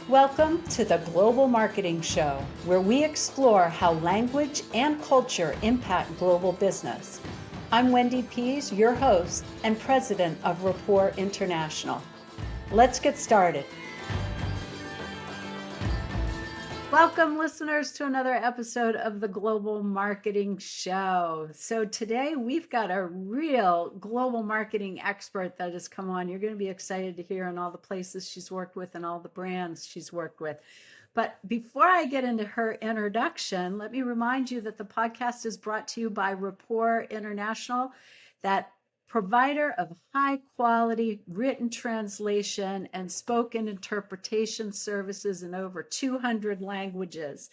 Welcome to the Global Marketing Show, where we explore how language and culture impact global business. I'm Wendy Pease, your host and president of Rapport International. Let's get started. Welcome, listeners, to another episode of the Global Marketing Show. So today we've got a real global marketing expert that has come on. You're going to be excited to hear in all the places she's worked with and all the brands she's worked with. But before I get into her introduction, let me remind you that the podcast is brought to you by Rapport International, that provider of high quality written translation and spoken interpretation services in over 200 languages.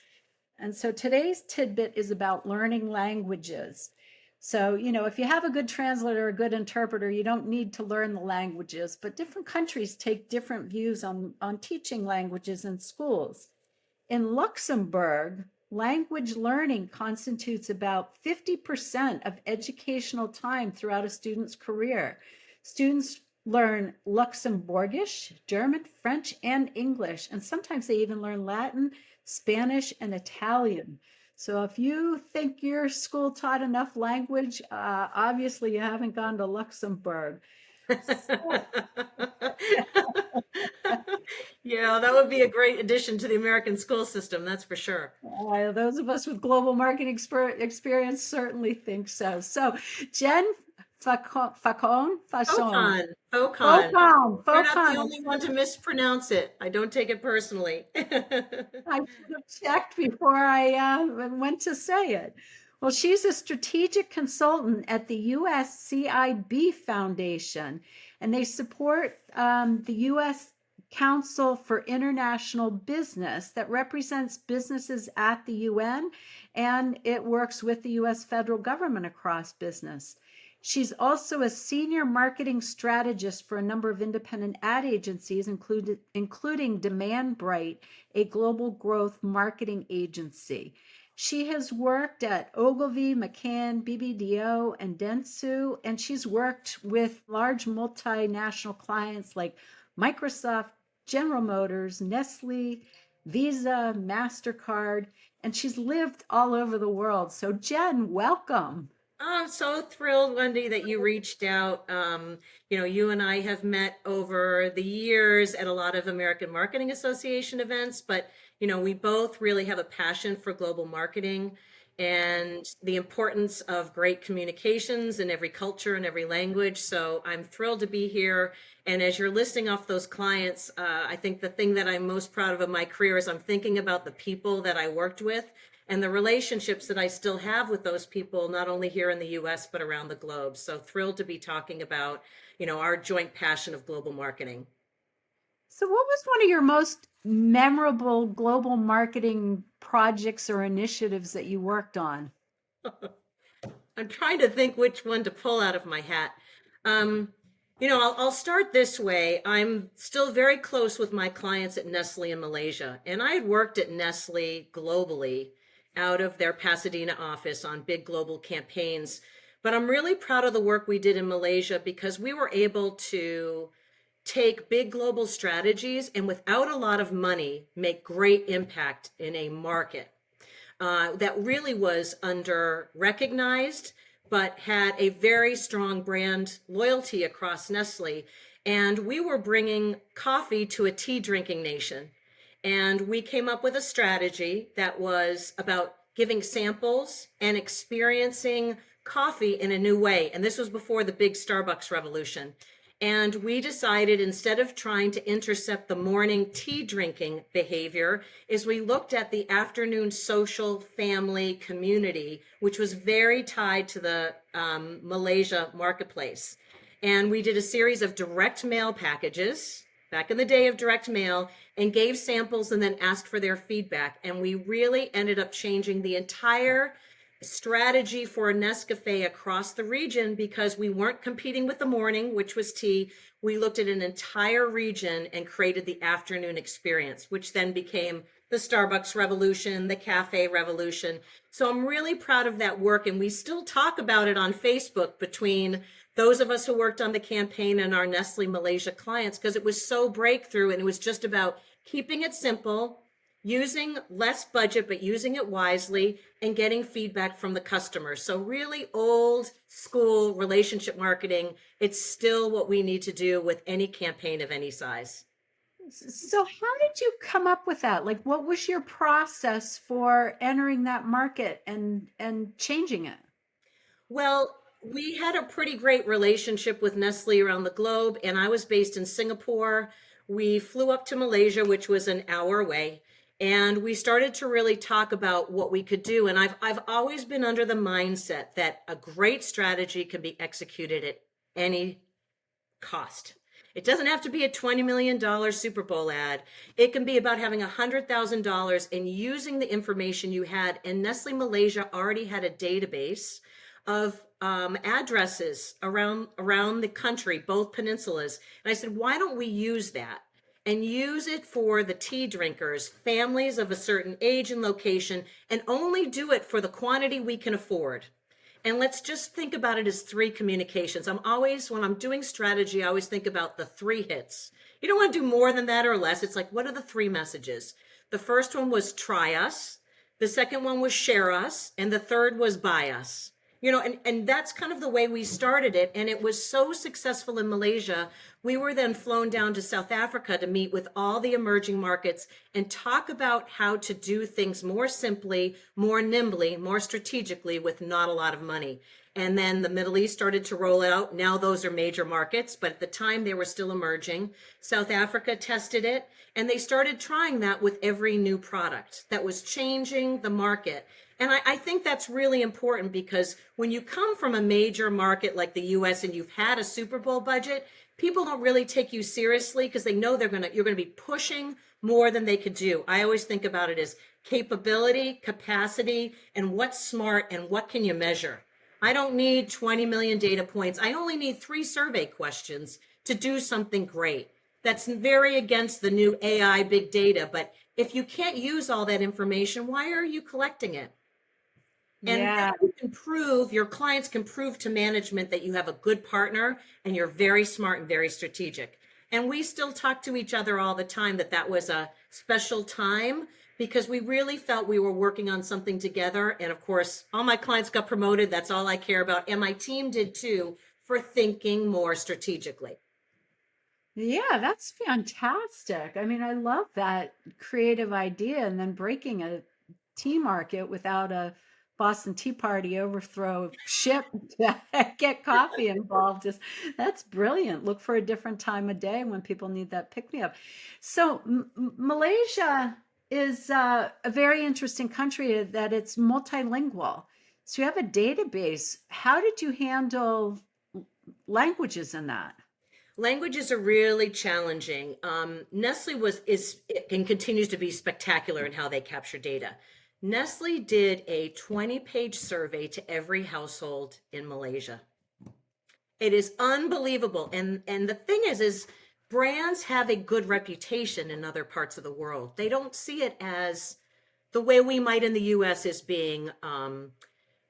And so today's tidbit is about learning languages. So, if you have a good translator, a good interpreter, you don't need to learn the languages, but different countries take different views on teaching languages in schools. In Luxembourg, language learning constitutes about 50% of educational time throughout a student's career. Students learn Luxembourgish, German, French, and English, and sometimes they even learn Latin, Spanish, and Italian. So if you think your school taught enough language, obviously you haven't gone to Luxembourg. Yeah, that would be a great addition to the American school system, that's for sure. Those of us with global marketing experience certainly think so. So, Jen Facon. Focon. You're not the only one to mispronounce it. I don't take it personally. I should have checked before I went to say it. Well, she's a strategic consultant at the USCIB Foundation, and they support the U.S. Council for International Business that represents businesses at the UN, and it works with the U.S. federal government across business. She's also a senior marketing strategist for a number of independent ad agencies, including DemandBright, a global growth marketing agency. She has worked at Ogilvy, McCann, BBDO, and Dentsu, and she's worked with large multinational clients like Microsoft, General Motors, Nestlé, Visa, MasterCard, and she's lived all over the world. So Jen, welcome. I'm so thrilled, Wendy, that you reached out. You and I have met over the years at a lot of American Marketing Association events, but, we both really have a passion for global marketing and the importance of great communications in every culture and every language. So I'm thrilled to be here. And as you're listing off those clients, I think the thing that I'm most proud of in my career is I'm thinking about the people that I worked with and the relationships that I still have with those people, not only here in the US, but around the globe. So thrilled to be talking about, our joint passion of global marketing. So what was one of your most memorable global marketing projects or initiatives that you worked on? I'm trying to think which one to pull out of my hat. I'll start this way. I'm still very close with my clients at Nestlé in Malaysia, and I had worked at Nestlé globally out of their Pasadena office on big global campaigns. But I'm really proud of the work we did in Malaysia because we were able to take big global strategies and without a lot of money, make great impact in a market that really was under recognized, but had a very strong brand loyalty across Nestle. And we were bringing coffee to a tea drinking nation. And we came up with a strategy that was about giving samples and experiencing coffee in a new way. And this was before the big Starbucks revolution. And we decided, instead of trying to intercept the morning tea drinking behavior, is we looked at the afternoon social family community, which was very tied to the Malaysia marketplace. And we did a series of direct mail packages back in the day of direct mail and gave samples and then asked for their feedback. And we really ended up changing the entire strategy for Nescafe across the region because we weren't competing with the morning, which was tea. We looked at an entire region and created the afternoon experience, which then became the Starbucks revolution, the cafe revolution. So I'm really proud of that work. And we still talk about it on Facebook between those of us who worked on the campaign and our Nestle Malaysia clients, because it was so breakthrough and it was just about keeping it simple, using less budget, but using it wisely and getting feedback from the customers. So really old school relationship marketing, it's still what we need to do with any campaign of any size. So how did you come up with that? Like, what was your process for entering that market and changing it? Well, we had a pretty great relationship with Nestle around the globe, and I was based in Singapore. We flew up to Malaysia, which was an hour away, and we started to really talk about what we could do. And I've always been under the mindset that a great strategy can be executed at any cost. It doesn't have to be a $20 million Super Bowl ad. It can be about having $100,000 and using the information you had. And Nestle Malaysia already had a database of addresses around the country, both peninsulas. And I said, why don't we use that and use it for the tea drinkers, families of a certain age and location, and only do it for the quantity we can afford. And let's just think about it as three communications. When I'm doing strategy, I always think about the three hits. You don't want to do more than that or less. It's like, what are the three messages? The first one was try us. The second one was share us. And the third was buy us. And that's kind of the way we started it. And it was so successful in Malaysia. We were then flown down to South Africa to meet with all the emerging markets and talk about how to do things more simply, more nimbly, more strategically with not a lot of money. And then the Middle East started to roll out. Now those are major markets, but at the time they were still emerging. South Africa tested it, and they started trying that with every new product that was changing the market. And I think that's really important because when you come from a major market like the US and you've had a Super Bowl budget, people don't really take you seriously because they know you're going to be pushing more than they could do. I always think about it as capability, capacity, and what's smart and what can you measure. I don't need 20 million data points. I only need 3 survey questions to do something great. That's very against the new AI big data, but if you can't use all that information, why are you collecting it? And Yeah. your clients can prove to management that you have a good partner and you're very smart and very strategic. And we still talk to each other all the time that was a special time because we really felt we were working on something together. And of course, all my clients got promoted. That's all I care about. And my team did too, for thinking more strategically. Yeah, that's fantastic. I mean, I love that creative idea and then breaking a tea market without a Boston Tea Party overthrow ship to get coffee involved is that's brilliant. Look for a different time of day when people need that pick me up. So Malaysia is a very interesting country that it's multilingual. So you have a database. How did you handle languages in that? Languages are really challenging. Nestle is and continues to be spectacular in how they capture data. Nestle did a 20-page survey to every household in Malaysia. It is unbelievable. And the thing is brands have a good reputation in other parts of the world. They don't see it as the way we might in the US as being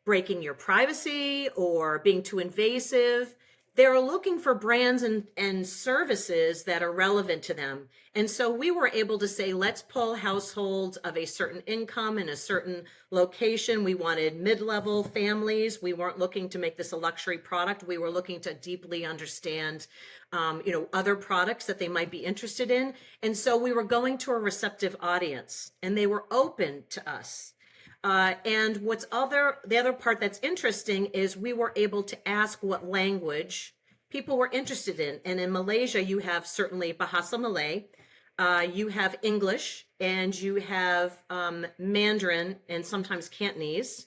breaking your privacy or being too invasive. They're looking for brands and services that are relevant to them. And so we were able to say, let's pull households of a certain income in a certain location. We wanted mid-level families. We weren't looking to make this a luxury product. We were looking to deeply understand, other products that they might be interested in. And so we were going to a receptive audience and they were open to us. And the other part that's interesting is we were able to ask what language people were interested in. And in Malaysia, you have certainly Bahasa Malay, you have English, and you have Mandarin and sometimes Cantonese.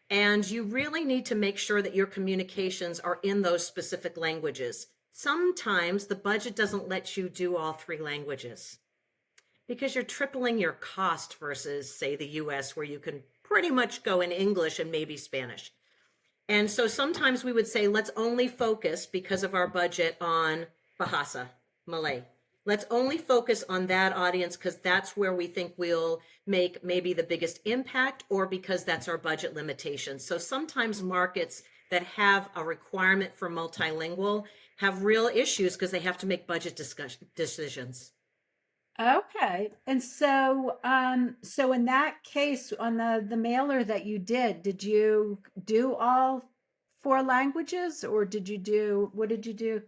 And you really need to make sure that your communications are in those specific languages. Sometimes the budget doesn't let you do all 3 languages because you're tripling your cost versus, say, the US, where you can pretty much go in English and maybe Spanish. And so sometimes we would say, let's only focus because of our budget on Bahasa, Malay. Let's only focus on that audience because that's where we think we'll make maybe the biggest impact, or because that's our budget limitation. So sometimes markets that have a requirement for multilingual have real issues because they have to make budget decisions. Okay. And so in that case, on the mailer that you did you do all four languages, or what did you do?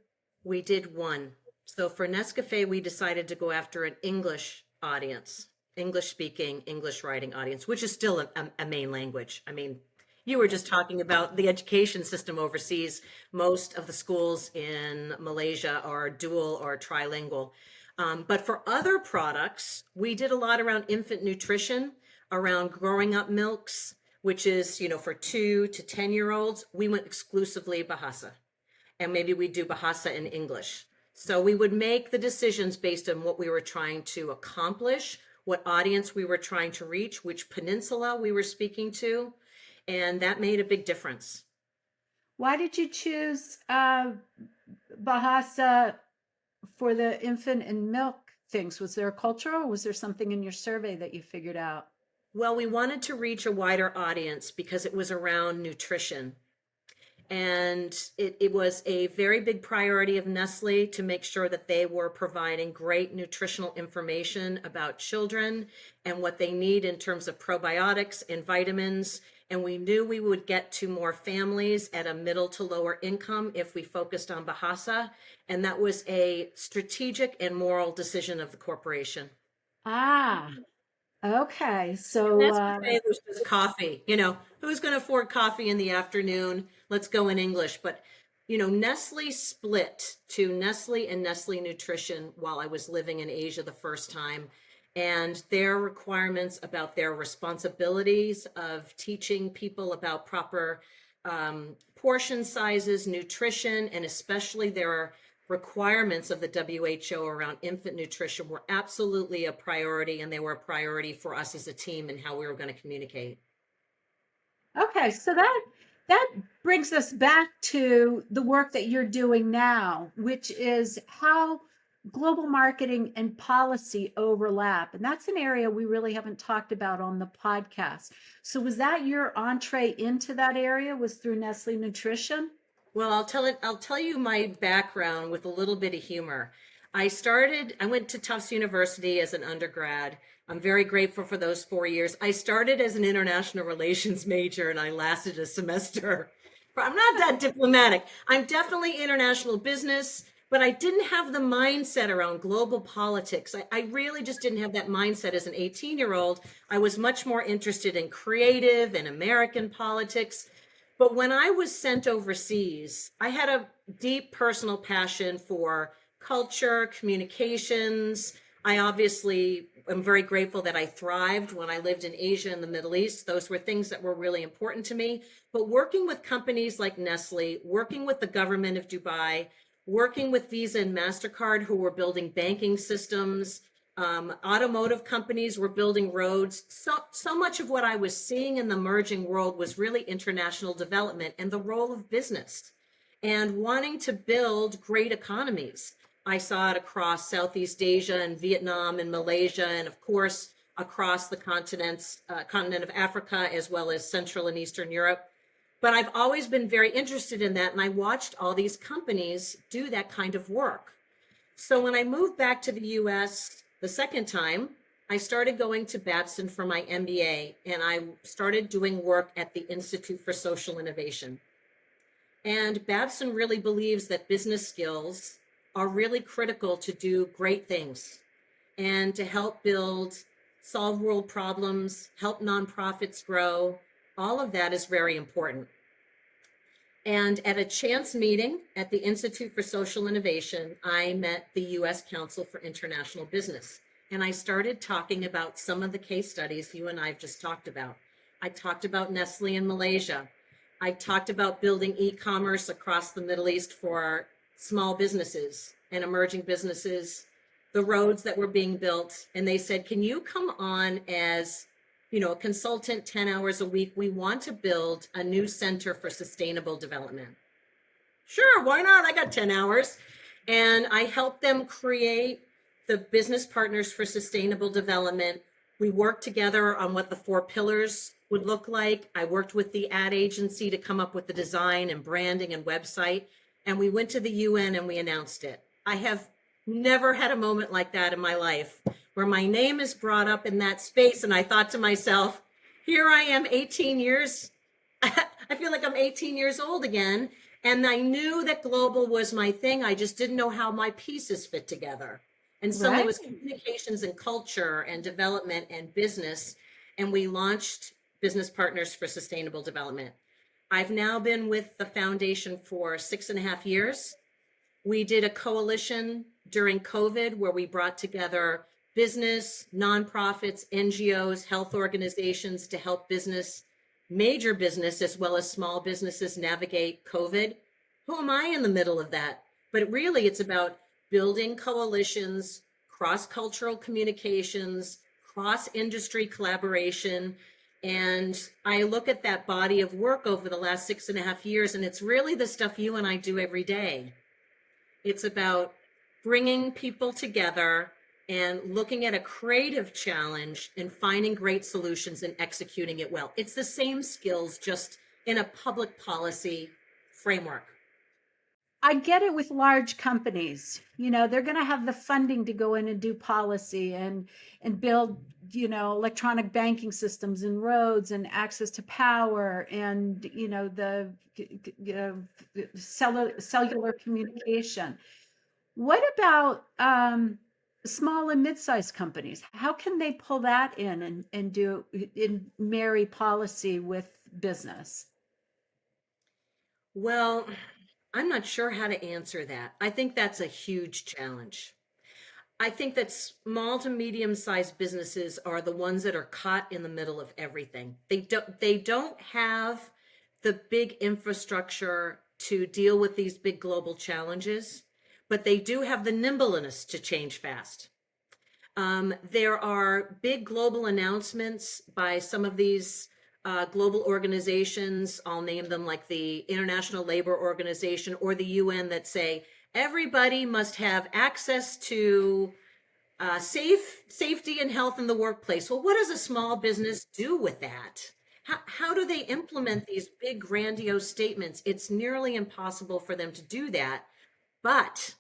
We did one. So for Nescafe, we decided to go after an English audience, English speaking, English writing audience, which is still a main language. I mean, you were just talking about the education system overseas. Most of the schools in Malaysia are dual or trilingual. But for other products, we did a lot around infant nutrition, around growing up milks, which is, for 2 to 10-year-olds. We went exclusively Bahasa, and maybe we do Bahasa in English. So we would make the decisions based on what we were trying to accomplish, what audience we were trying to reach, which peninsula we were speaking to, and that made a big difference. Why did you choose Bahasa for the infant and milk things? Was there a culture, or was there something in your survey that you figured out? Well, we wanted to reach a wider audience because it was around nutrition. And it was a very big priority of Nestle to make sure that they were providing great nutritional information about children and what they need in terms of probiotics and vitamins. And we knew we would get to more families at a middle to lower income if we focused on Bahasa. And that was a strategic and moral decision of the corporation. Ah, okay. So, Nescafe was just coffee. Who's going to afford coffee in the afternoon? Let's go in English. But, Nestle split to Nestle and Nestle Nutrition while I was living in Asia the first time. And their requirements about their responsibilities of teaching people about proper portion sizes, nutrition, and especially their requirements of the WHO around infant nutrition were absolutely a priority, and they were a priority for us as a team and how we were going to communicate. okay, so that brings us back to the work that you're doing now, which is how global marketing and policy overlap. And that's an area we really haven't talked about on the podcast. So was that your entree into that area, was through Nestle Nutrition? Well, I'll tell you my background with a little bit of humor. I went to Tufts University as an undergrad. I'm very grateful for those 4 years. I started as an international relations major and I lasted a semester. I'm not that diplomatic. I'm definitely international business, but I didn't have the mindset around global politics. I really just didn't have that mindset as an 18-year-old. I was much more interested in creative and American politics. But when I was sent overseas, I had a deep personal passion for culture, communications. I obviously am very grateful that I thrived when I lived in Asia and the Middle East. Those were things that were really important to me. But working with companies like Nestle, working with the government of Dubai, working with Visa and MasterCard, who were building banking systems, automotive companies were building roads. So much of what I was seeing in the emerging world was really international development and the role of business and wanting to build great economies. I saw it across Southeast Asia and Vietnam and Malaysia, and of course, across the continent of Africa, as well as Central and Eastern Europe. But I've always been very interested in that, and I watched all these companies do that kind of work. So when I moved back to the US the second time, I started going to Babson for my MBA, and I started doing work at the Institute for Social Innovation. And Babson really believes that business skills are really critical to do great things and to help solve world problems, help nonprofits grow. All of that is very important. And at a chance meeting at the Institute for Social Innovation, I met the U.S. Council for International Business. And I started talking about some of the case studies you and I have just talked about. I talked about Nestle in Malaysia. I talked about building e-commerce across the Middle East for small businesses and emerging businesses, the roads that were being built. And they said, can you come on as, a consultant 10 hours a week. We want to build a new center for sustainable development. Sure, why not? I got 10 hours. And I help them create the business partners for sustainable development. We worked together on what the 4 pillars would look like. I worked with the ad agency to come up with the design and branding and website. And we went to the UN and we announced it. I have never had a moment like that in my life where my name is brought up in that space. And I thought to myself, here I am 18 years. I feel like I'm 18 years old again. And I knew that global was my thing. I just didn't know how my pieces fit together. And so it was communications and culture and development and business. And we launched Business Partners for Sustainable Development. I've now been with the foundation for 6.5 years. We did a coalition during COVID where we brought together business, nonprofits, NGOs, health organizations to help major business, as well as small businesses navigate COVID. Who am I in the middle of that? But really, it's about building coalitions, cross-cultural communications, cross-industry collaboration. And I look at that body of work over the last 6.5 years, and it's really the stuff you and I do every day. It's about bringing people together and looking at a creative challenge and finding great solutions and executing it well. It's the same skills, just in a public policy framework. I get it with large companies. They're going to have the funding to go in and do policy and build, electronic banking systems and roads and access to power and, the cellular communication. What about small and mid-sized companies? How can they pull that in and marry policy with business? Well, I'm not sure how to answer that. I think that's a huge challenge. I think that small to medium-sized businesses are the ones that are caught in the middle of everything. They don't have the big infrastructure to deal with these big global challenges, but they do have the nimbleness to change fast. There are big global announcements by some of these global organizations. I'll name them, like the International Labor Organization or the UN, that say everybody must have access to safety and health in the workplace. Well, what does a small business do with that? How do they implement these big grandiose statements? It's nearly impossible for them to do that. But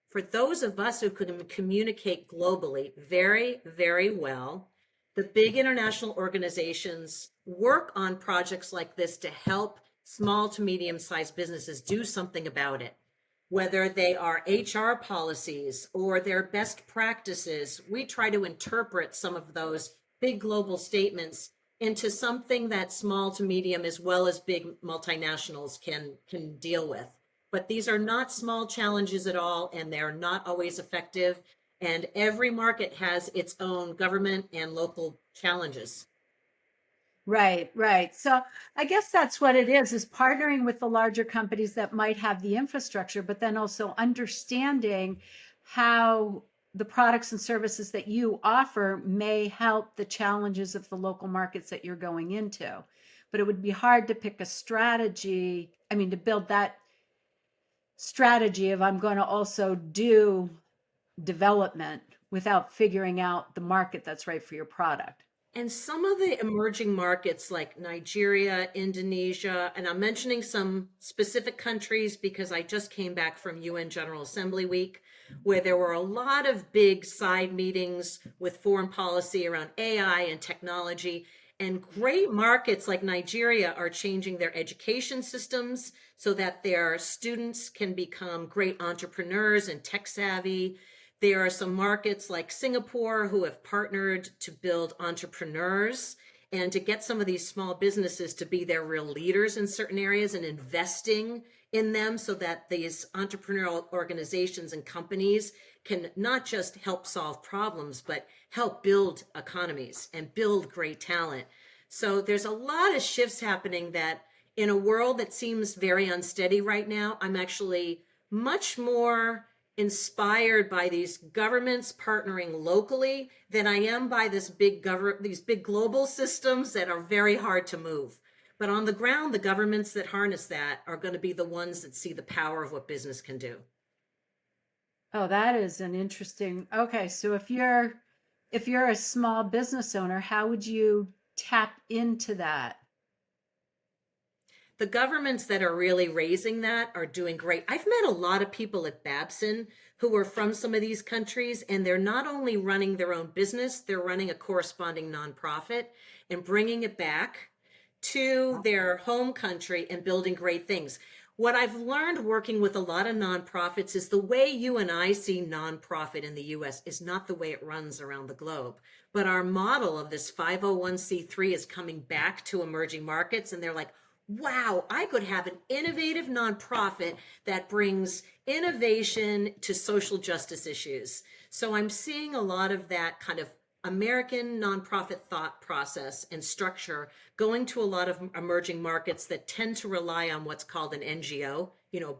for those of us who can communicate globally very, very well, the big international organizations work on projects like this to help small to medium-sized businesses do something about it. Whether they are HR policies or their best practices, we try to interpret some of those big global statements into something that small to medium as well as big multinationals can deal with. But these are not small challenges at all, and they're not always effective. And every market has its own government and local challenges. Right, right. So I guess that's what it is partnering with the larger companies that might have the infrastructure, but then also understanding how the products and services that you offer may help the challenges of the local markets that you're going into. But it would be hard to pick a strategy, to build that strategy of I'm going to also do development without figuring out the market that's right for your product. And some of the emerging markets like Nigeria, Indonesia, and I'm mentioning some specific countries because I just came back from UN General Assembly Week, where there were a lot of big side meetings with foreign policy around AI and technology. And great markets like Nigeria are changing their education systems so that their students can become great entrepreneurs and tech savvy. There are some markets like Singapore who have partnered to build entrepreneurs and to get some of these small businesses to be their real leaders in certain areas and investing in them so that these entrepreneurial organizations and companies can not just help solve problems, but help build economies and build great talent. So there's a lot of shifts happening that in a world that seems very unsteady right now, I'm actually much more inspired by these governments partnering locally than I am by these big global systems that are very hard to move. But on the ground, the governments that harness that are going to be the ones that see the power of what business can do. Oh, that is an interesting. Okay, so if you're a small business owner, how would you tap into that? The governments that are really raising that are doing great. I've met a lot of people at Babson who are from some of these countries, and they're not only running their own business, they're running a corresponding nonprofit and bringing it back to their home country and building great things. What I've learned working with a lot of nonprofits is the way you and I see nonprofit in the US is not the way it runs around the globe. But our model of this 501c3 is coming back to emerging markets, and they're like, wow, I could have an innovative nonprofit that brings innovation to social justice issues. So I'm seeing a lot of that kind of American nonprofit thought process and structure going to a lot of emerging markets that tend to rely on what's called an NGO,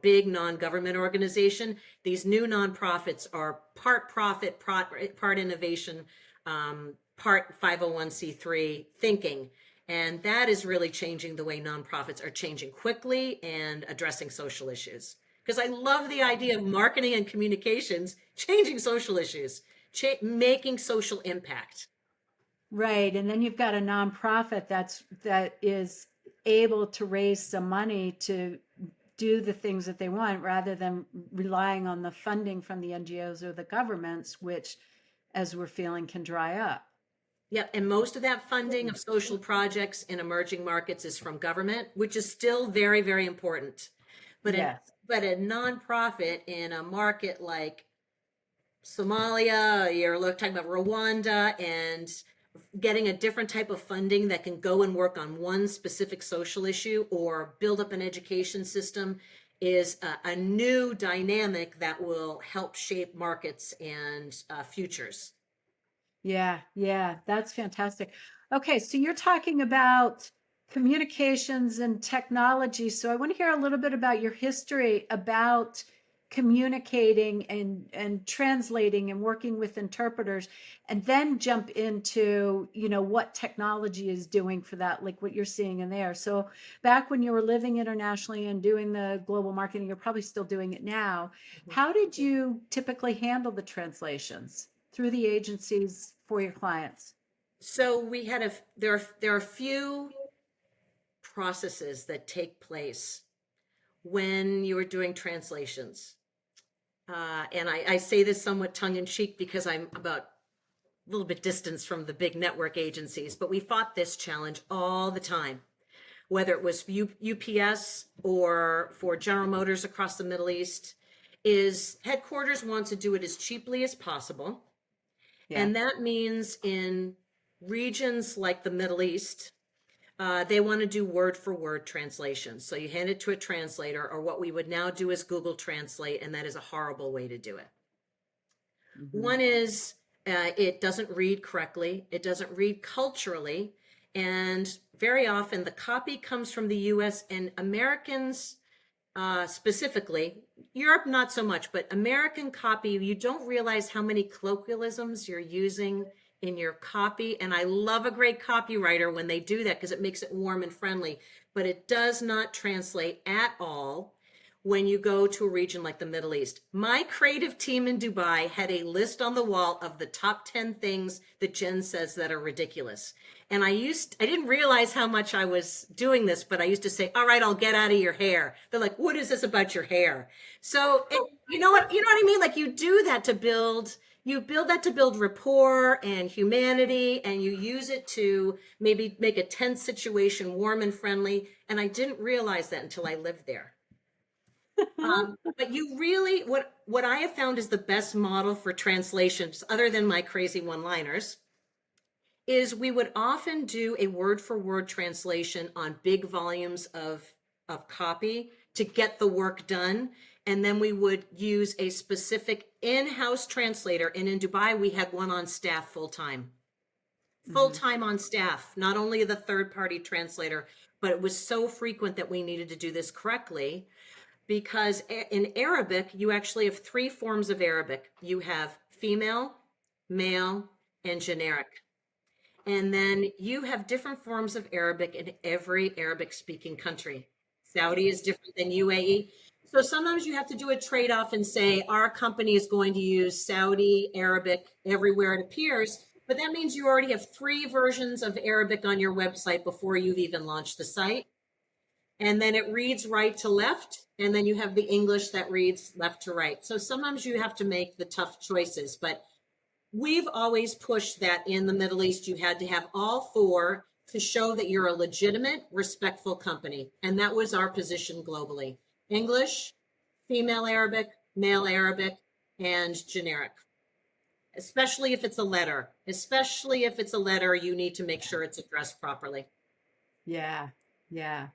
big non-government organization. These new nonprofits are part profit, part innovation, part 501c3 thinking. And that is really changing the way nonprofits are changing quickly and addressing social issues. Because I love the idea of marketing and communications changing social issues, making social impact. Right, and then you've got a nonprofit that is able to raise some money to do the things that they want rather than relying on the funding from the NGOs or the governments, which, as we're feeling, can dry up. Yep, and most of that funding of social projects in emerging markets is from government, which is still very, very important. But Yes. but a nonprofit in a market like Somalia, you're talking about Rwanda, and getting a different type of funding that can go and work on one specific social issue or build up an education system is a new dynamic that will help shape markets and futures. Yeah, that's fantastic. Okay, so you're talking about communications and technology. So I want to hear a little bit about your history about communicating and translating and working with interpreters, and then jump into, what technology is doing for that, like what you're seeing in there. So back when you were living internationally and doing the global marketing, you're probably still doing it now. How did you typically handle the translations through the agencies for your clients? So we had there are a few processes that take place when you are doing translations. And I say this somewhat tongue in cheek because I'm about a little bit distanced from the big network agencies, but we fought this challenge all the time, whether it was UPS or for General Motors across the Middle East, is headquarters wants to do it as cheaply as possible. Yeah. And that means in regions like the Middle East, they want to do word for word translations. So you hand it to a translator, or what we would now do is Google Translate, and that is a horrible way to do it. One is it doesn't read correctly, it doesn't read culturally, and very often the copy comes from the US, and Americans specifically, Europe not so much, but American copy, you don't realize how many colloquialisms you're using in your copy. And I love a great copywriter when they do that because it makes it warm and friendly, but it does not translate at all when you go to a region like the Middle East. My creative team in Dubai had a list on the wall of the top 10 things that Jen says that are ridiculous. And I didn't realize how much I was doing this, but I used to say, all right, I'll get out of your hair. They're like, what is this about your hair? So you know what I mean? Like you build that to build rapport and humanity, and you use it to maybe make a tense situation warm and friendly. And I didn't realize that until I lived there. But you really, what I have found is the best model for translations, other than my crazy one-liners, is we would often do a word-for-word translation on big volumes of copy to get the work done. And then we would use a specific in-house translator. And in Dubai, we had one on staff full-time on staff, not only the third-party translator, but it was so frequent that we needed to do this correctly because in Arabic, you actually have three forms of Arabic. You have female, male, and generic. And then you have different forms of Arabic in every Arabic speaking country. Saudi is different than UAE. So sometimes you have to do a trade off and say, our company is going to use Saudi Arabic everywhere it appears. But that means you already have three versions of Arabic on your website before you've even launched the site. And then it reads right to left. And then you have the English that reads left to right. So sometimes you have to make the tough choices. But we've always pushed that in the Middle East, you had to have all four to show that you're a legitimate, respectful company. And that was our position globally. English, female Arabic, male Arabic, and generic. Especially if it's a letter. Especially if it's a letter, you need to make sure it's addressed properly. Yeah. Yeah.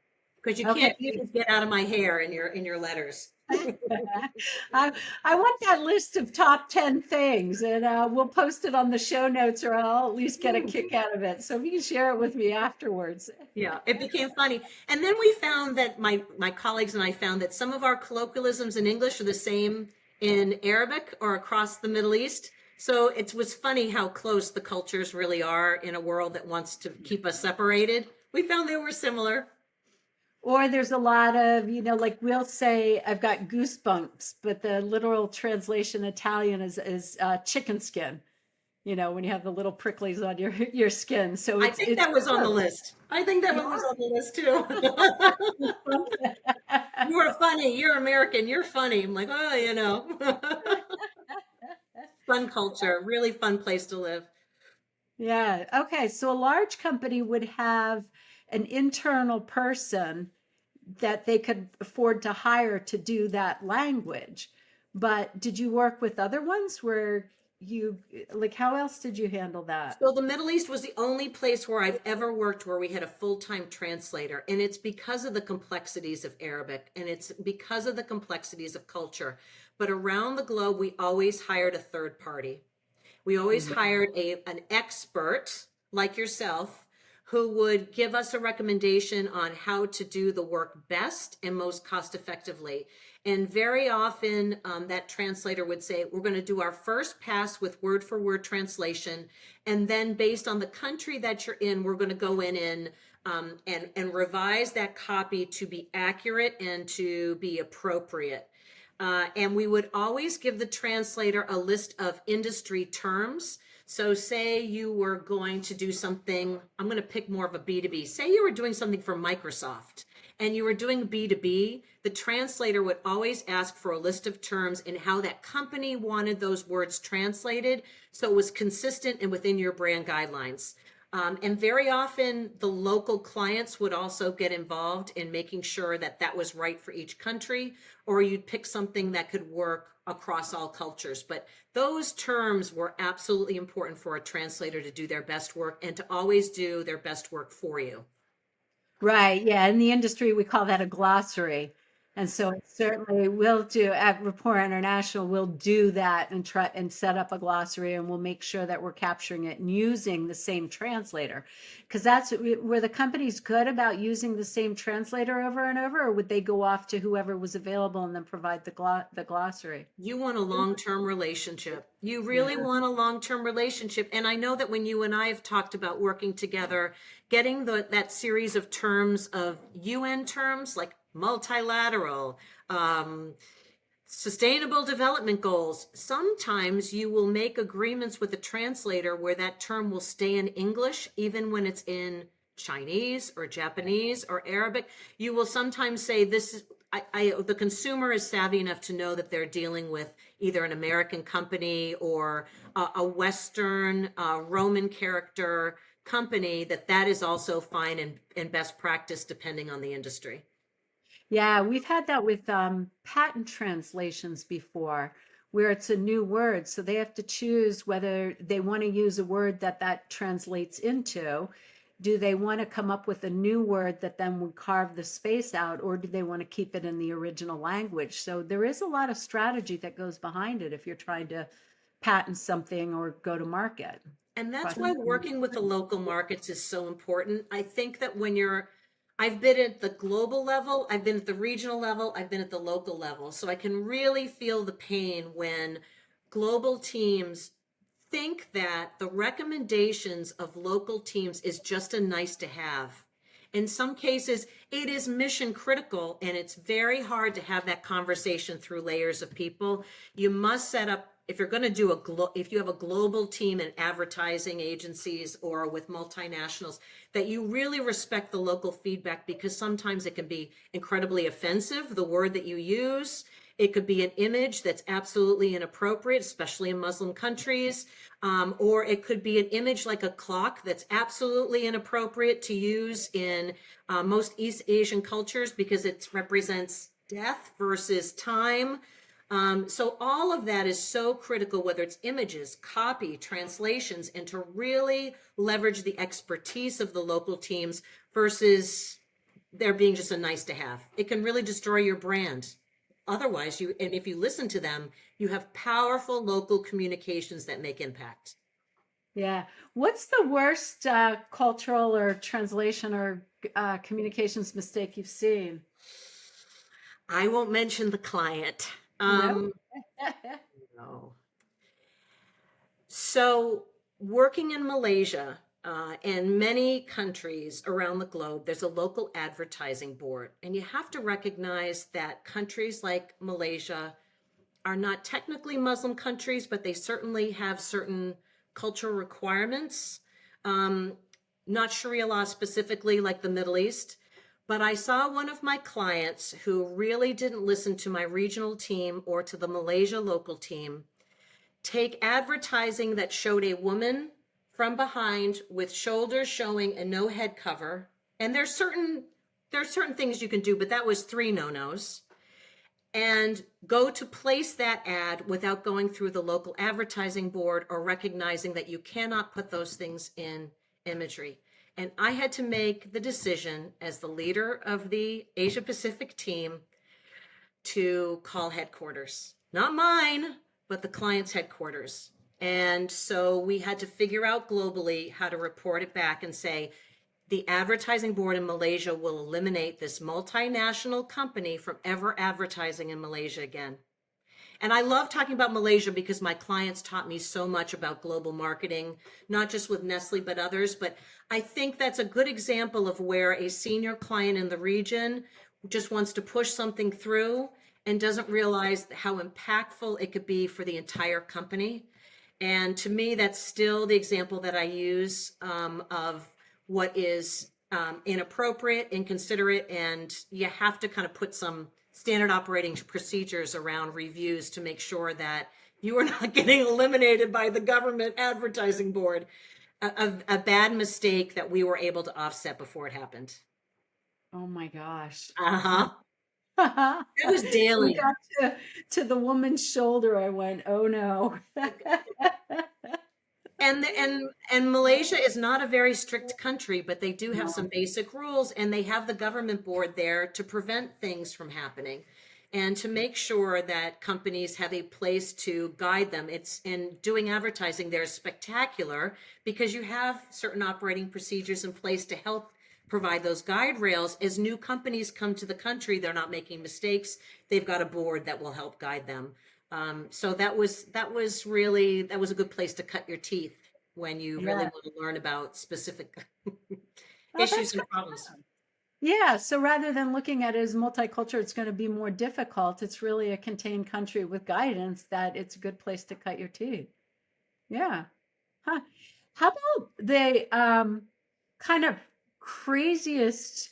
Because you Okay. can't even get out of my hair in your letters. I want that list of top 10 things, and we'll post it on the show notes, or I'll at least get a kick out of it. So if you can share it with me afterwards. Yeah, it became funny. And then we found that my colleagues and I found that some of our colloquialisms in English are the same in Arabic or across the Middle East. So it was funny how close the cultures really are in a world that wants to keep us separated. We found they were similar. Or there's a lot of, like we'll say, I've got goosebumps, but the literal translation Italian is chicken skin. When you have the little pricklies on your skin. So I think that was on the list. I think that one was on the list too. You are funny. You're American. You're funny. I'm like, fun culture, really fun place to live. Yeah. Okay. So a large company would have an internal person that they could afford to hire to do that language. But did you work with other ones where how else did you handle that? So the Middle East was the only place where I've ever worked where we had a full-time translator. And it's because of the complexities of Arabic and it's because of the complexities of culture. But around the globe, we always hired a third party. We always hired an expert like yourself who would give us a recommendation on how to do the work best and most cost effectively. And very often that translator would say, we're going to do our first pass with word for word translation. And then based on the country that you're in, we're going to go in and revise that copy to be accurate and to be appropriate. And we would always give the translator a list of industry terms. So say you were going to do something, I'm going to pick more of a B2B. Say you were doing something for Microsoft and you were doing B2B, the translator would always ask for a list of terms and how that company wanted those words translated so it was consistent and within your brand guidelines. And very often the local clients would also get involved in making sure that that was right for each country, or you'd pick something that could work across all cultures. But those terms were absolutely important for a translator to do their best work and to always do their best work for you. Right. Yeah. In the industry, we call that a glossary. And so it certainly will do at Rapport International, we'll do that and try and set up a glossary, and we'll make sure that we're capturing it and using the same translator. Because that's were the companies good about using the same translator over and over, or would they go off to whoever was available and then provide the glossary? You want a long-term relationship. You really want a long-term relationship. And I know that when you and I have talked about working together, getting that series of terms of UN terms like multilateral, sustainable development goals. Sometimes you will make agreements with the translator where that term will stay in English, even when it's in Chinese or Japanese or Arabic. You will sometimes say this is, the consumer is savvy enough to know that they're dealing with either an American company or a Western Roman character company, that is also fine and best practice depending on the industry. Yeah, we've had that with patent translations before, where it's a new word. So they have to choose whether they want to use a word that translates into. Do they want to come up with a new word that then would carve the space out, or do they want to keep it in the original language? So there is a lot of strategy that goes behind it if you're trying to patent something or go to market. And that's why working with the local markets is so important. I think that when you're I've been at the global level, I've been at the regional level, I've been at the local level. So I can really feel the pain when global teams think that the recommendations of local teams is just a nice to have. In some cases, it is mission critical, and it's very hard to have that conversation through layers of people. You must set up, if you're going to do if you have a global team in advertising agencies or with multinationals, that you really respect the local feedback, because sometimes it can be incredibly offensive, the word that you use. It could be an image that's absolutely inappropriate, especially in Muslim countries. Or it could be an image like a clock that's absolutely inappropriate to use in most East Asian cultures because it represents death versus time. So all of that is so critical, whether it's images, copy, translations, and to really leverage the expertise of the local teams versus there being just a nice to have. It can really destroy your brand. Otherwise, and if you listen to them, you have powerful local communications that make impact. Yeah. What's the worst cultural or translation or communications mistake you've seen? I won't mention the client. No. No. So, working in Malaysia and many countries around the globe, there's a local advertising board. And you have to recognize that countries like Malaysia are not technically Muslim countries, but they certainly have certain cultural requirements. Not Sharia law specifically, like the Middle East. But I saw one of my clients who really didn't listen to my regional team or to the Malaysia local team take advertising that showed a woman from behind with shoulders showing and no head cover. And there's certain things you can do, but that was 3 no-nos. And go to place that ad without going through the local advertising board or recognizing that you cannot put those things in imagery. And I had to make the decision as the leader of the Asia Pacific team to call headquarters, not mine, but the client's headquarters. And so we had to figure out globally how to report it back and say, the advertising board in Malaysia will eliminate this multinational company from ever advertising in Malaysia again. And I love talking about Malaysia because my clients taught me so much about global marketing, not just with Nestlé, but others. But I think that's a good example of where a senior client in the region just wants to push something through and doesn't realize how impactful it could be for the entire company. And to me, that's still the example that I use of what is inappropriate, inconsiderate, and you have to kind of put some standard operating procedures around reviews to make sure that you are not getting eliminated by the government advertising board. A bad mistake that we were able to offset before it happened. Oh my gosh. Uh-huh. That was We daily. got to the woman's shoulder. I went, oh no. And Malaysia is not a very strict country, but they do have No. some basic rules, and they have the government board there to prevent things from happening and to make sure that companies have a place to guide them. It's in doing advertising there is spectacular because you have certain operating procedures in place to help provide those guide rails. As new companies come to the country, they're not making mistakes. They've got a board that will help guide them. So that was a good place to cut your teeth when you really Yeah. want to learn about specific Oh, that's issues and good. problems. Yeah. So rather than looking at it as multicultural, it's going to be more difficult. It's really a contained country with guidance that it's a good place to cut your teeth. Yeah. Huh. How about the kind of craziest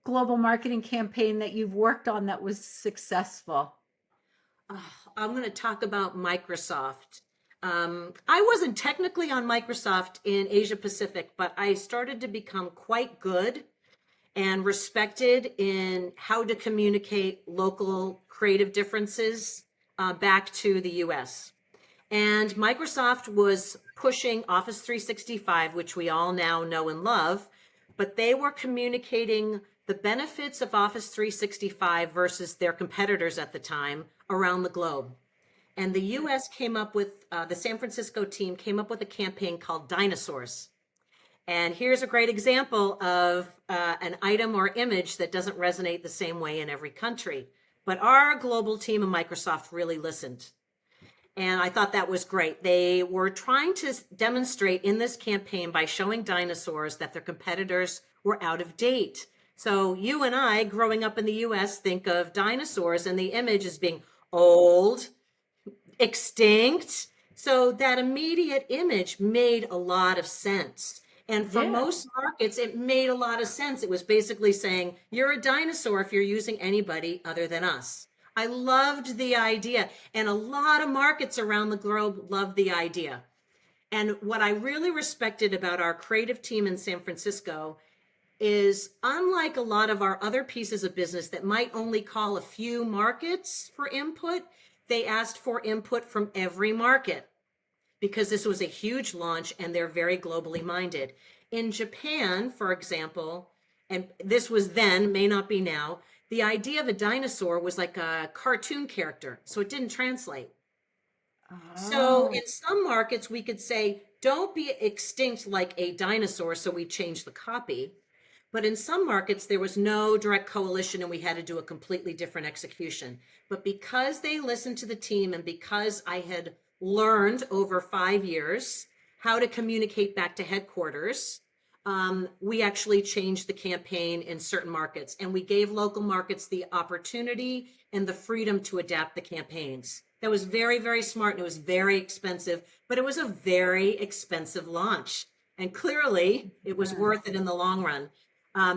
global marketing campaign that you've worked on that was successful? I'm going to talk about Microsoft. I wasn't technically on Microsoft in Asia Pacific, but I started to become quite good and respected in how to communicate local creative differences back to the US. And Microsoft was pushing Office 365, which we all now know and love, but they were communicating the benefits of Office 365 versus their competitors at the time around the globe. And the US came up with, the San Francisco team came up with a campaign called Dinosaurs. And here's a great example of an item or image that doesn't resonate the same way in every country. But our global team of Microsoft really listened. And I thought that was great. They were trying to demonstrate in this campaign by showing dinosaurs that their competitors were out of date. So you and I, growing up in the US, think of dinosaurs and the image as being old, extinct. So that immediate image made a lot of sense. And for Yeah. most markets, it made a lot of sense. It was basically saying, you're a dinosaur if you're using anybody other than us. I loved the idea. And a lot of markets around the globe loved the idea. And what I really respected about our creative team in San Francisco is, unlike a lot of our other pieces of business that might only call a few markets for input, they asked for input from every market, because this was a huge launch and they're very globally minded. In Japan, for example, and this was then, may not be now, the idea of a dinosaur was like a cartoon character, so it didn't translate. So Oh, in some markets, we could say, don't be extinct like a dinosaur, so we changed the copy. But in some markets, there was no direct coalition and we had to do a completely different execution. But because they listened to the team and because I had learned over 5 years how to communicate back to headquarters, we actually changed the campaign in certain markets, and we gave local markets the opportunity and the freedom to adapt the campaigns. That was very, very smart, and it was very expensive, but it was a very expensive launch. And clearly it was yeah. worth it in the long run.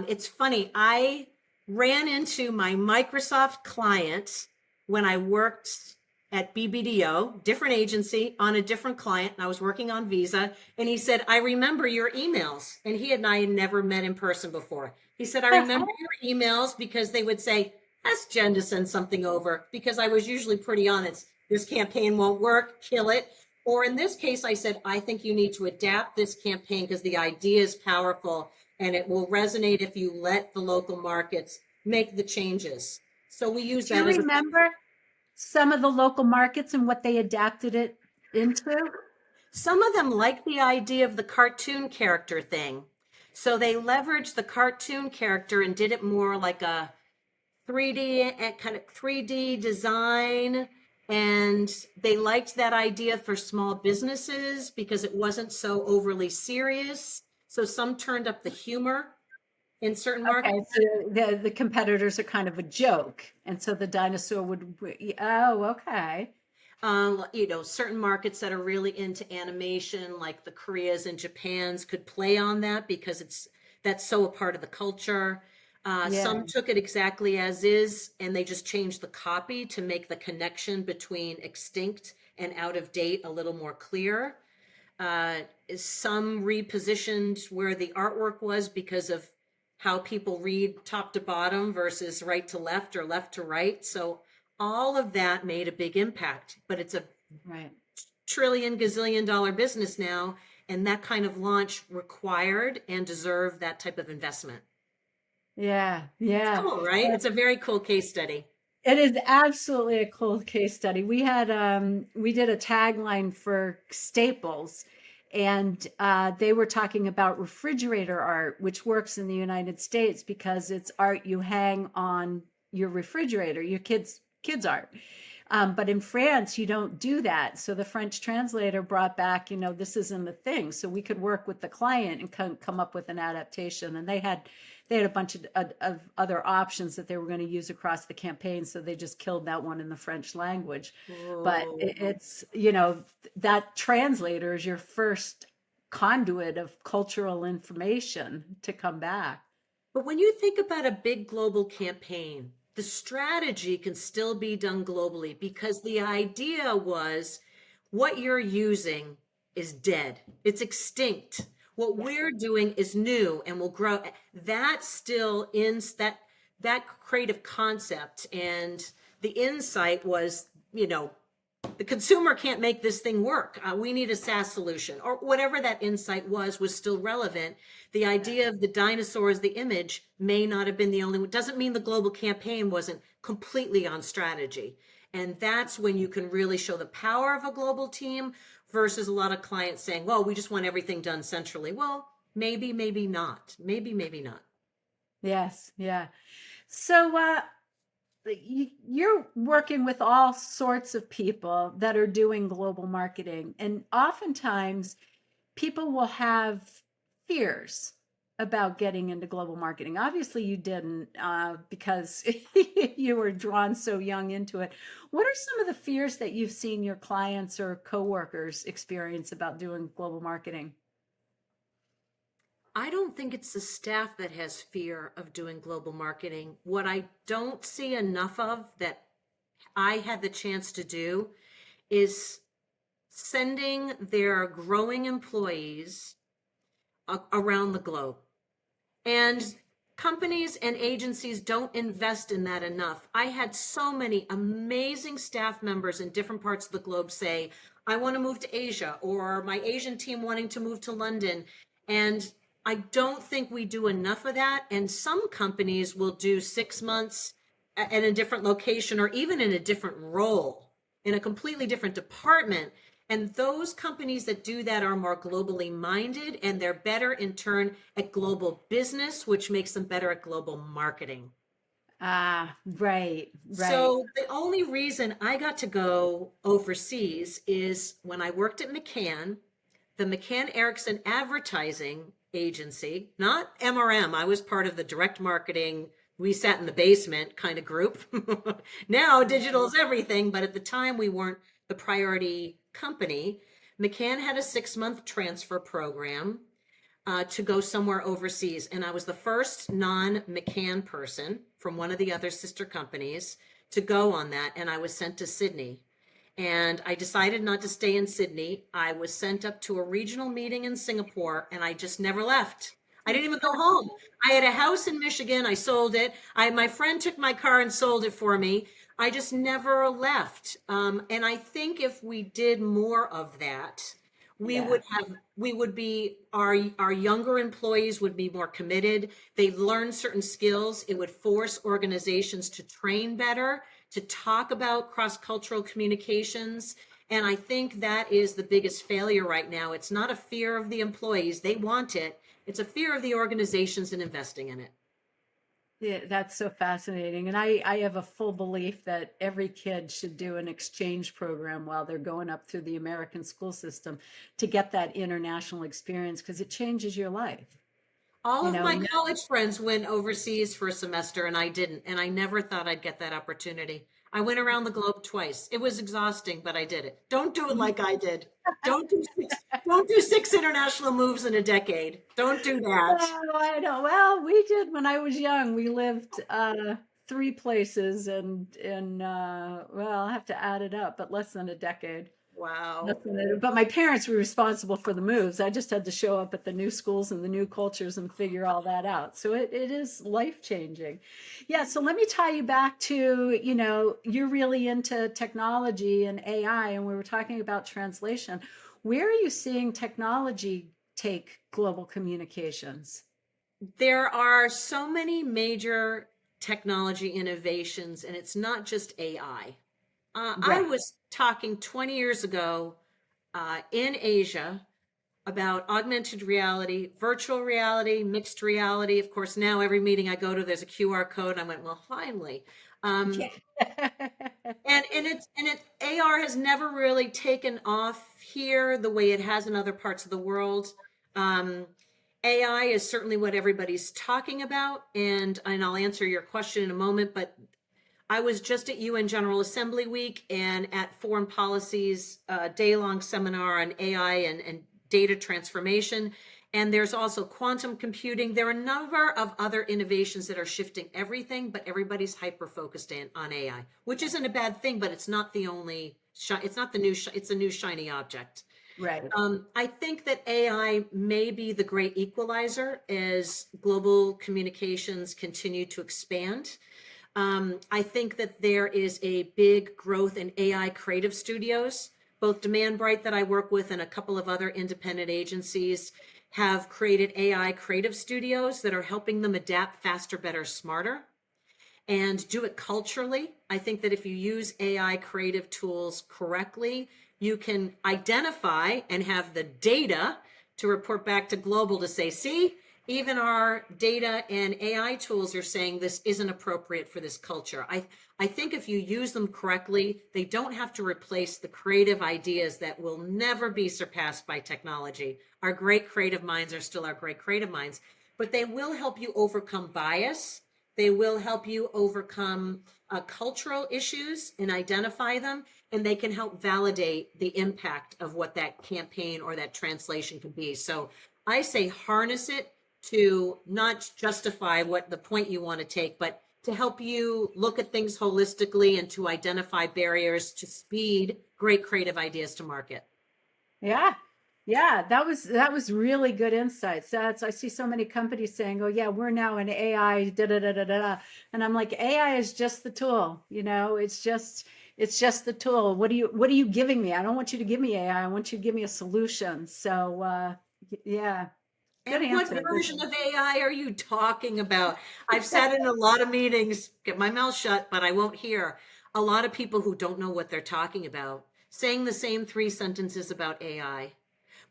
It's funny, I ran into my Microsoft client when I worked at BBDO, different agency, on a different client, and I was working on Visa. And he said, I remember your emails. And he and I had never met in person before. He said, I remember your emails because they would say, ask Jen to send something over, because I was usually pretty honest. This campaign won't work, kill it. Or in this case, I said, I think you need to adapt this campaign because the idea is powerful and it will resonate if you let the local markets make the changes. So we use Do you that as a, remember some of the local markets and what they adapted it into? some of them like the idea of the cartoon character thing. So they leveraged the cartoon character and did it more like a 3D and kind of 3D design. And they liked that idea for small businesses because it wasn't so overly serious. So some turned up the humor in certain markets. Okay, so the competitors are kind of a joke, and so the dinosaur would. Oh, okay. Certain markets that are really into animation, like the Koreas and Japans, could play on that because that's so a part of the culture. Yeah, Some took it exactly as is, and they just changed the copy to make the connection between extinct and out of date a little more clear. Uh, some repositioned where the artwork was because of how people read top to bottom versus right to left or left to right. So all of that made a big impact, but it's a right. trillion gazillion dollar business now. And that kind of launch required and deserved that type of investment. Yeah, It's yeah. cool, right? Uh, It's a very cool case study. It is absolutely a cool case study. We did a tagline for Staples, and they were talking about refrigerator art, which works in the United States because it's art you hang on your refrigerator, your kids art. But in France, you don't do that. So the French translator brought back, this isn't a thing. So we could work with the client and come up with an adaptation. And they had a bunch of other options that they were going to use across the campaign. So they just killed that one in the French language. But Whoa. it's, that translator is your first conduit of cultural information to come back. But when you think about a big global campaign, the strategy can still be done globally because the idea was what you're using is dead, it's extinct. What we're doing is new and will grow. That still in that creative concept and the insight was, the consumer can't make this thing work. We need a SaaS solution, or whatever that insight was still relevant. The idea of the dinosaur as the image may not have been the only one. Doesn't mean the global campaign wasn't completely on strategy. And that's when you can really show the power of a global team versus a lot of clients saying, well, we just want everything done centrally. Well, maybe, maybe not. Maybe, maybe not. Yes, yeah. So you're working with all sorts of people that are doing global marketing, and oftentimes people will have fears about getting into global marketing. Obviously, you didn't because you were drawn so young into it. What are some of the fears that you've seen your clients or coworkers experience about doing global marketing? I don't think it's the staff that has fear of doing global marketing. What I don't see enough of that I had the chance to do is sending their growing employees around the globe. And companies and agencies don't invest in that enough. I had so many amazing staff members in different parts of the globe say, I want to move to Asia, or my Asian team wanting to move to London. And I don't think we do enough of that. And some companies will do 6 months at a different location, or even in a different role, in a completely different department. And those companies that do that are more globally minded, and they're better in turn at global business, which makes them better at global marketing. Ah, right, right. So the only reason I got to go overseas is when I worked at McCann, the McCann Erickson advertising agency, not MRM. I was part of the direct marketing. We sat in the basement kind of group. Now digital is everything, but at the time we weren't the priority company. McCann had a 6-month transfer program to go somewhere overseas. And I was the first non-McCann person from one of the other sister companies to go on that. And I was sent to Sydney. And I decided not to stay in Sydney. I was sent up to a regional meeting in Singapore, and I just never left. I didn't even go home. I had a house in Michigan. I sold it. My friend took my car and sold it for me. I just never left. And I think if we did more of that, Yeah. we would be, our younger employees would be more committed. They'd learn certain skills. It would force organizations to train better, to talk about cross-cultural communications. And I think that is the biggest failure right now. It's not a fear of the employees. They want it. It's a fear of the organizations and investing in it. Yeah, that's so fascinating. And I have a full belief that every kid should do an exchange program while they're going up through the American school system to get that international experience because it changes your life. All You of know, my college friends went overseas for a semester and I didn't. And I never thought I'd get that opportunity. I went around the globe twice. It was exhausting, but I did it. Don't do it like I did. Don't do six international moves in a decade. Don't do that. oh, I know. Well, we did when I was young. We lived three places and in well, I'll have to add it up, but less than a decade. Wow. But my parents were responsible for the moves. I just had to show up at the new schools and the new cultures and figure all that out. So it is life changing. Yeah. So let me tie you back to, you're really into technology and AI, and we were talking about translation. Where are you seeing technology take global communications? There are so many major technology innovations, and it's not just AI. I Right. was talking 20 years ago in Asia about augmented reality, virtual reality, mixed reality. Of course, now every meeting I go to, there's a QR code. I went, well, finally. Yeah. And AR has never really taken off here the way it has in other parts of the world. Um, AI is certainly what everybody's talking about, and I'll answer your question in a moment. But I was just at UN General Assembly Week and at Foreign Policy's day-long seminar on AI and data transformation. And there's also quantum computing. There are a number of other innovations that are shifting everything, but everybody's hyper-focused on AI, which isn't a bad thing, but it's not the only, it's not the new, it's a new shiny object. Right. I think that AI may be the great equalizer as global communications continue to expand. I think that there is a big growth in AI creative studios. Both Demand Bright that I work with and a couple of other independent agencies have created AI creative studios that are helping them adapt faster, better, smarter, and do it culturally. I think that if you use AI creative tools correctly, you can identify and have the data to report back to global to say, see, even our data and AI tools are saying this isn't appropriate for this culture. I think if you use them correctly, they don't have to replace the creative ideas that will never be surpassed by technology. Our great creative minds are still our great creative minds, but they will help you overcome bias. They will help you overcome cultural issues and identify them, and they can help validate the impact of what that campaign or that translation could be. So I say harness it to not justify what the point you want to take, but to help you look at things holistically and to identify barriers to speed great creative ideas to market. Yeah. Yeah, that was really good insights. That's I see so many companies saying, "Oh yeah, we're now in AI da da da da da," and I'm like, AI is just the tool. It's just the tool. What are you giving me? I don't want you to give me AI. I want you to give me a solution. So yeah, good And what answer. version of AI are you talking about? I've sat in a lot of meetings, get my mouth shut, but I won't hear a lot of people who don't know what they're talking about saying the same three sentences about AI.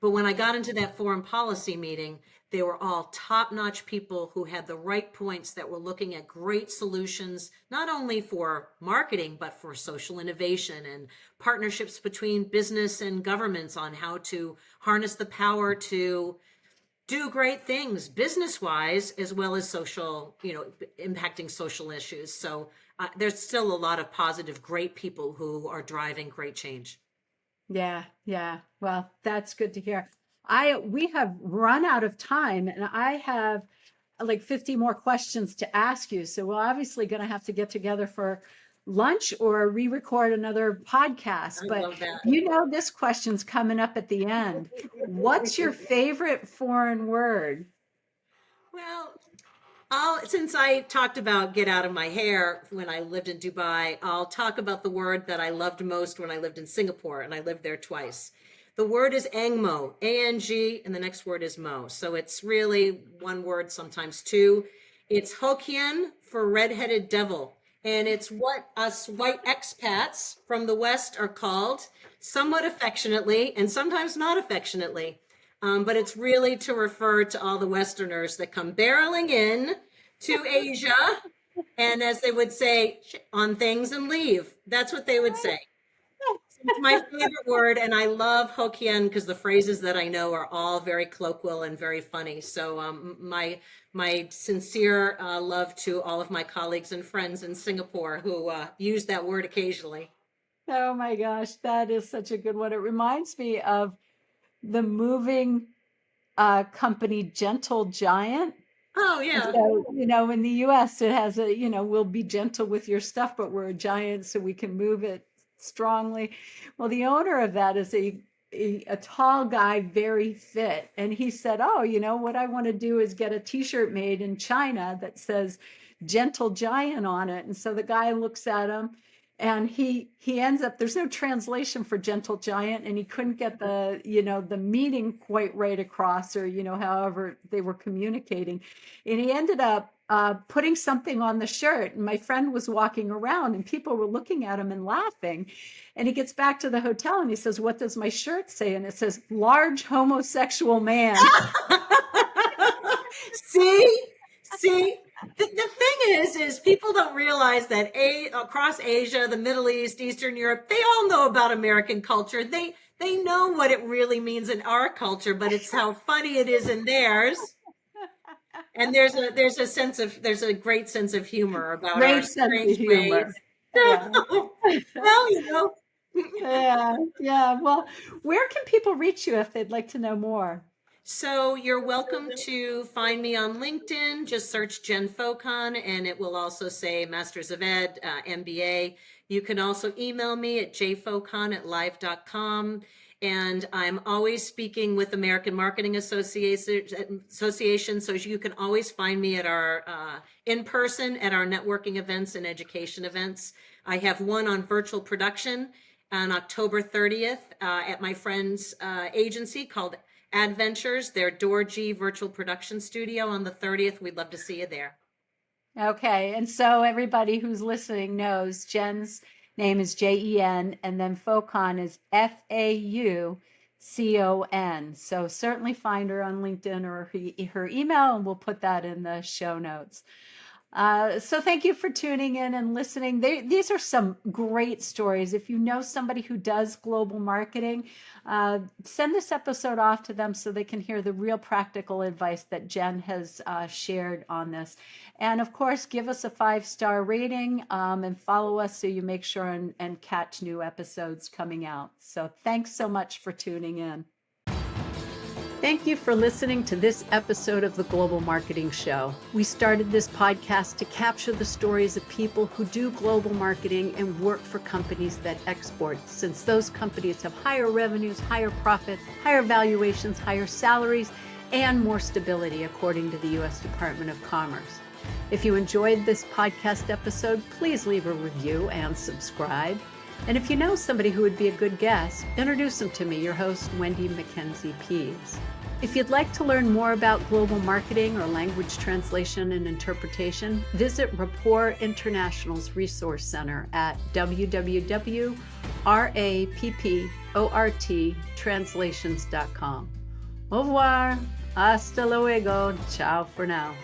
But when I got into that foreign policy meeting, they were all top-notch people who had the right points, that were looking at great solutions, not only for marketing, but for social innovation and partnerships between business and governments on how to harness the power to do great things business-wise, as well as social, impacting social issues. So there's still a lot of positive, great people who are driving great change. Yeah, yeah. Well, that's good to hear. We have run out of time and I have like 50 more questions to ask you. So we're obviously going to have to get together for lunch or re-record another podcast. I But love that. this question's coming up at the end. What's your favorite foreign word? Well, since I talked about get out of my hair when I lived in Dubai, I'll talk about the word that I loved most when I lived in Singapore, and I lived there twice. The word is angmo, A-N-G, and the next word is mo. So it's really one word, sometimes two. It's Hokkien for red-headed devil, and it's what us white expats from the West are called, somewhat affectionately and sometimes not affectionately. But it's really to refer to all the Westerners that come barreling in to Asia, and as they would say, on things and leave. That's what they would say. It's my favorite word, and I love Hokkien because the phrases that I know are all very colloquial and very funny. So my sincere love to all of my colleagues and friends in Singapore who use that word occasionally. Oh my gosh, that is such a good one. It reminds me of the moving company Gentle Giant. Oh, And yeah. so, in the US, it has we'll be gentle with your stuff, but we're a giant, so we can move it strongly. Well, the owner of that is a tall guy, very fit. And he said, "Oh, what I want to do is get a t-shirt made in China that says Gentle Giant on it." And so the guy looks at him and he ends up, there's no translation for Gentle Giant, and he couldn't get the meaning quite right across, or however they were communicating, and he ended up putting something on the shirt. And my friend was walking around and people were looking at him and laughing, and he gets back to the hotel and he says, "What does my shirt say?" And it says, "Large homosexual man." See, see, the thing is people don't realize that across Asia, the Middle East, Eastern Europe, they all know about American culture. They know what it really means in our culture, but it's how funny it is in theirs. And there's a great sense of humor about our Great sense of strange ways. humor. Yeah. Well, Yeah, yeah. Well, where can people reach you if they'd like to know more? So you're welcome to find me on LinkedIn. Just search Jen Focon, and it will also say Masters of Ed, MBA. You can also email me at jfocon@live.com. And I'm always speaking with American Marketing Association, so you can always find me at our in person at our networking events and education events. I have one on virtual production on October 30th at my friend's agency called Adventures, their Door G virtual production studio on the 30th. We'd love to see you there. Okay, and so everybody who's listening knows Jen's name is Jen, and then Faucon is Faucon. C-O-N. So certainly find her on LinkedIn or her email, and we'll put that in the show notes. So thank you for tuning in and listening. These are some great stories. If you know somebody who does global marketing, send this episode off to them so they can hear the real practical advice that Jen has shared on this. And of course, give us a 5-star rating and follow us so you make sure and catch new episodes coming out. So thanks so much for tuning in. Thank you for listening to this episode of the Global Marketing Show. We started this podcast to capture the stories of people who do global marketing and work for companies that export, since those companies have higher revenues, higher profits, higher valuations, higher salaries, and more stability, according to the U.S. Department of Commerce. If you enjoyed this podcast episode, please leave a review and subscribe. And if you know somebody who would be a good guest, introduce them to me, your host, Wendy Mackenzie Pease. If you'd like to learn more about global marketing or language translation and interpretation, visit Rapport International's Resource Center at www.rapport translations.com. Au revoir. Hasta luego. Ciao for now.